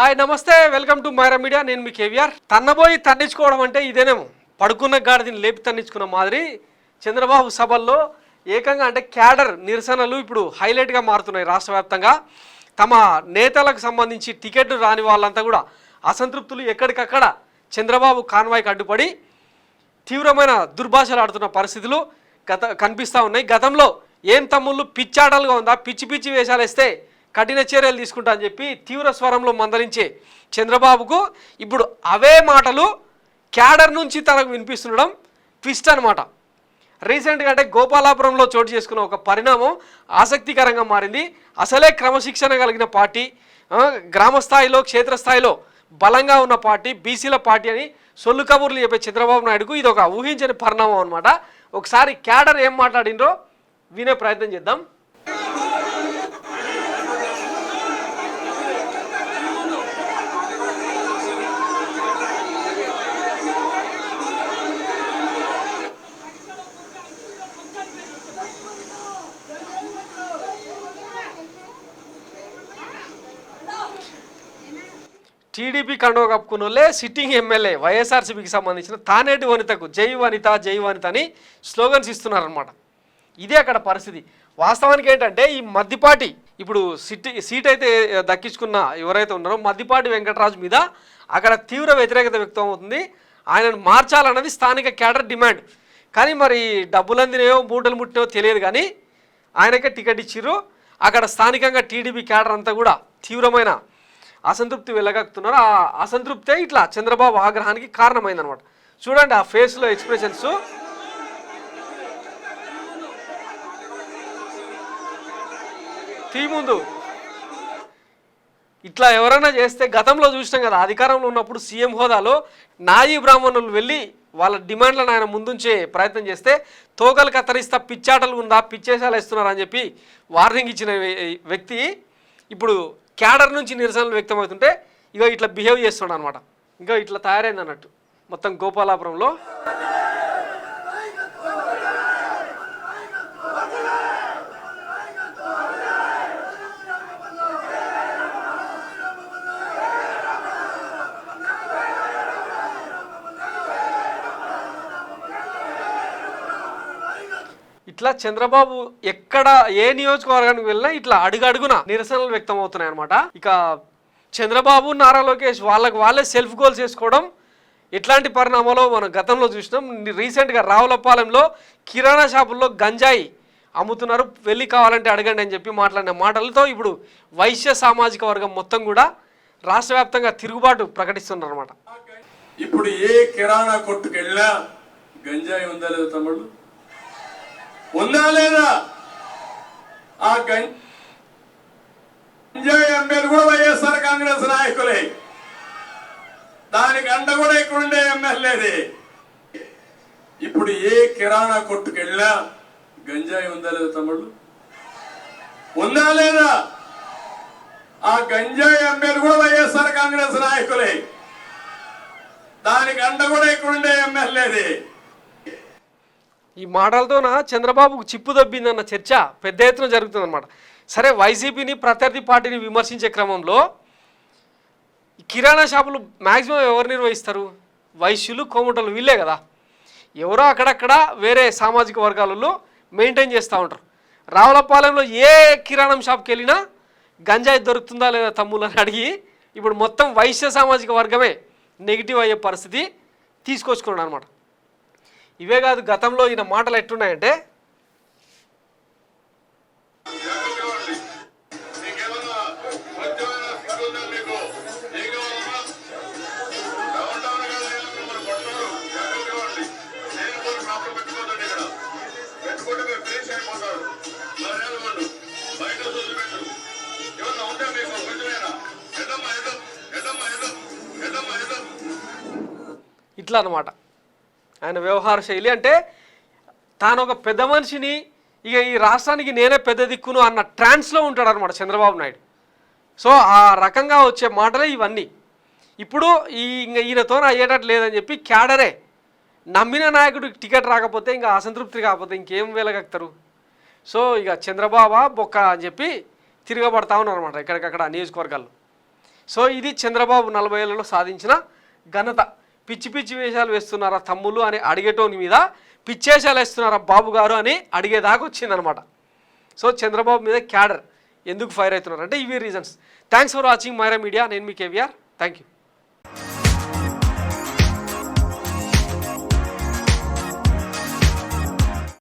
Hi నమస్తే, welcome to Myra media. నేను మీ కేవీఆర్. తన్నబోయి తన్నించుకోవడం అంటే ఇదేనేమో. పడుకున్న గాడిదని లేపి తన్నించుకున్న మాదిరి చంద్రబాబు సభల్లో ఏకంగా అంటే క్యాడర్ నిరసనలు ఇప్పుడు హైలైట్గా మారుతున్నాయి. రాష్ట్ర వ్యాప్తంగా తమ నేతలకు సంబంధించి టికెట్ రాని వాళ్ళంతా కూడా అసంతృప్తులు ఎక్కడికక్కడ చంద్రబాబు కాన్వాయ్కి అడ్డుపడి తీవ్రమైన దుర్భాషలు ఆడుతున్న పరిస్థితులు కనిపిస్తూ ఉన్నాయి. గతంలో ఏం తమ్ముళ్ళు పిచ్చాటలుగా ఉందా, పిచ్చి పిచ్చి వేషాలు వేస్తే కఠిన చర్యలు తీసుకుంటా అని చెప్పి తీవ్ర స్వరంలో మందలించే చంద్రబాబుకు ఇప్పుడు అవే మాటలు క్యాడర్ నుంచి తనకు వినిపిస్తుండడం ట్విస్ట్ అనమాట. రీసెంట్గా అంటే గోపాలాపురంలో చోటు చేసుకున్న ఒక పరిణామం ఆసక్తికరంగా మారింది. అసలే క్రమశిక్షణ కలిగిన పార్టీ, గ్రామ స్థాయిలో క్షేత్రస్థాయిలో బలంగా ఉన్న పార్టీ, బీసీల పార్టీ అని సొల్లు కబుర్లు చెప్పే చంద్రబాబు నాయుడుకు ఇది ఒక ఊహించని పరిణామం అనమాట. ఒకసారి క్యాడర్ ఏం మాట్లాడిండ్రో వినే ప్రయత్నం చేద్దాం. టీడీపీ కండువ కప్పుకున్న వాళ్ళే సిట్టింగ్ ఎమ్మెల్యే వైఎస్ఆర్సీపీకి సంబంధించిన తానేటి వనితకు జై వనిత జై వనిత అని స్లోగన్స్ ఇస్తున్నారనమాట. ఇదే అక్కడ పరిస్థితి. వాస్తవానికి ఏంటంటే ఈ మద్దిపాటి ఇప్పుడు సీట్ అయితే దక్కించుకున్న ఎవరైతే ఉన్నారో మద్దిపాటి వెంకటరాజు మీద అక్కడ తీవ్ర వ్యతిరేకత వ్యక్తం అవుతుంది. ఆయనను మార్చాలన్నది స్థానిక క్యాడర్ డిమాండ్. కానీ మరి డబ్బులు అందినాయో మూటలు ముట్టినాయో తెలియదు, కానీ ఆయనకే టికెట్ ఇచ్చిర్రు. అక్కడ స్థానికంగా టీడీపీ క్యాడర్ అంతా కూడా తీవ్రమైన అసంతృప్తి వెళ్ళగక్కుతున్నారు. ఆ అసంతృప్తే ఇట్లా చంద్రబాబు ఆగ్రహానికి కారణమైందనమాట. చూడండి ఆ ఫేస్లో ఎక్స్ప్రెషన్స్. ముందు ఇట్లా ఎవరైనా చేస్తే గతంలో చూసినాం కదా, అధికారంలో ఉన్నప్పుడు సీఎం హోదాలో నాయీ బ్రాహ్మణులు వెళ్ళి వాళ్ళ డిమాండ్లను ఆయన ముందుంచే ప్రయత్నం చేస్తే తోకలు కత్తరిస్తా పిచ్చాటలు ఉందా, పిచ్చేసాలు ఇస్తున్నారు అని చెప్పి వార్నింగ్ ఇచ్చిన వ్యక్తి ఇప్పుడు క్యాడర్ నుంచి నిరసనలు వ్యక్తమవుతుంటే ఇక ఇట్లా బిహేవ్ చేస్తున్నాడు అనమాట. ఇంకా ఇట్లా తయారైంది అన్నట్టు మొత్తం గోపాలాపురంలో. ఇట్లా చంద్రబాబు ఎక్కడ ఏ నియోజకవర్గానికి వెళ్ళినా ఇట్లా అడుగడుగున నిరసనలు వ్యక్తం అవుతున్నాయి అనమాట. ఇక చంద్రబాబు నారా లోకేష్ వాళ్ళే సెల్ఫ్ గోల్స్ చేసుకోవడం ఎట్లాంటి పరిణామాలో మనం గతంలో చూసినాం. రీసెంట్గా రావులపాలెంలో కిరాణా షాపుల్లో గంజాయి అమ్ముతున్నారు, వెళ్ళి కావాలంటే అడగండి అని చెప్పి మాట్లాడిన మాటలతో ఇప్పుడు వైశ్య సామాజిక వర్గం మొత్తం కూడా రాష్ట్ర వ్యాప్తంగా తిరుగుబాటు ప్రకటిస్తున్నారు అనమాట. ఇప్పుడు ఏ కిరాణా కొట్టుకు వెళ్ళినా గంజాయి ఉందా లేదా తమ్ముళ్ళు, ఉందా లేదా? ఆ గంజాయి అమ్మేది కూడా వైఎస్ఆర్ కాంగ్రెస్ నాయకులే, దానికి అండ కూడా ఇక్కడ ఉండే ఎమ్మెల్యేది. ఇప్పుడు ఏ కిరాణా కొట్టుకు వెళ్ళినా గంజాయి ఉందా లేదా తమ్ముళ్ళు, ఉందా లేదా? ఆ గంజాయి అమ్మేది కూడా వైఎస్ఆర్ కాంగ్రెస్ నాయకులే, దానికి అండ కూడా ఇక్కడ ఉండే ఎమ్మెల్యేది. ఈ మాటలతోన చంద్రబాబుకు చిప్పు దబ్బిందన్న చర్చ పెద్ద ఎత్తున జరుగుతుందన్నమాట. సరే, వైసీపీని ప్రత్యర్థి పార్టీని విమర్శించే క్రమంలో కిరాణా షాపులు మ్యాక్సిమం ఎవరు నిర్వహిస్తారు? వైశ్యులు, కోమటలు, వీళ్ళే కదా. ఎవరో అక్కడక్కడ వేరే సామాజిక వర్గాలలో మెయింటైన్ చేస్తూ ఉంటారు. రావులపాలెంలో ఏ కిరాణం షాప్కి వెళ్ళినా గంజాయి దొరుకుతుందా లేదా తమ్ముళ్ళని అడిగి ఇప్పుడు మొత్తం వైశ్య సామాజిక వర్గమే నెగిటివ్ అయ్యే పరిస్థితి తీసుకొచ్చుకున్నాడు అనమాట. ఇవే కాదు, గతంలో ఈయన మాటలు ఎట్టున్నాయంటే ఇట్లా అనమాట ఆయన వ్యవహార శైలి. అంటే తాను ఒక పెద్ద మనిషిని, ఇక ఈ రాష్ట్రానికి నేనే పెద్ద దిక్కును అన్న ట్రాన్స్లో ఉంటాడు అనమాట చంద్రబాబు నాయుడు. సో ఆ రకంగా వచ్చే మాటలే ఇవన్నీ. ఇప్పుడు ఈయనతో అయ్యేటట్టు లేదని చెప్పి క్యాడరే నమ్మిన నాయకుడికి టికెట్ రాకపోతే ఇంకా అసంతృప్తి కాకపోతే ఇంకేం వేలగక్తారు. సో ఇక చంద్రబాబు బొక్క అని చెప్పి తిరగబడతా ఉన్నారు అనమాట ఎక్కడికక్కడ నియోజకవర్గాల్లో. సో ఇది చంద్రబాబు 40 ఏళ్లలో సాధించిన ఘనత. పిచ్చి పిచ్చి వేషాలు వేస్తున్నారా తమ్ముళ్ళు అని అడిగేటోని మీద పిచ్చేషాలు వేస్తున్నారా బాబు గారు అని అడిగేదాకా వచ్చిందనమాట. సో చంద్రబాబు మీద క్యాడర్ ఎందుకు ఫైర్ అవుతున్నారు అంటే ఇవి reasons. Thanks for watching Myra media. నేను మీ కేవీఆర్. Thank you.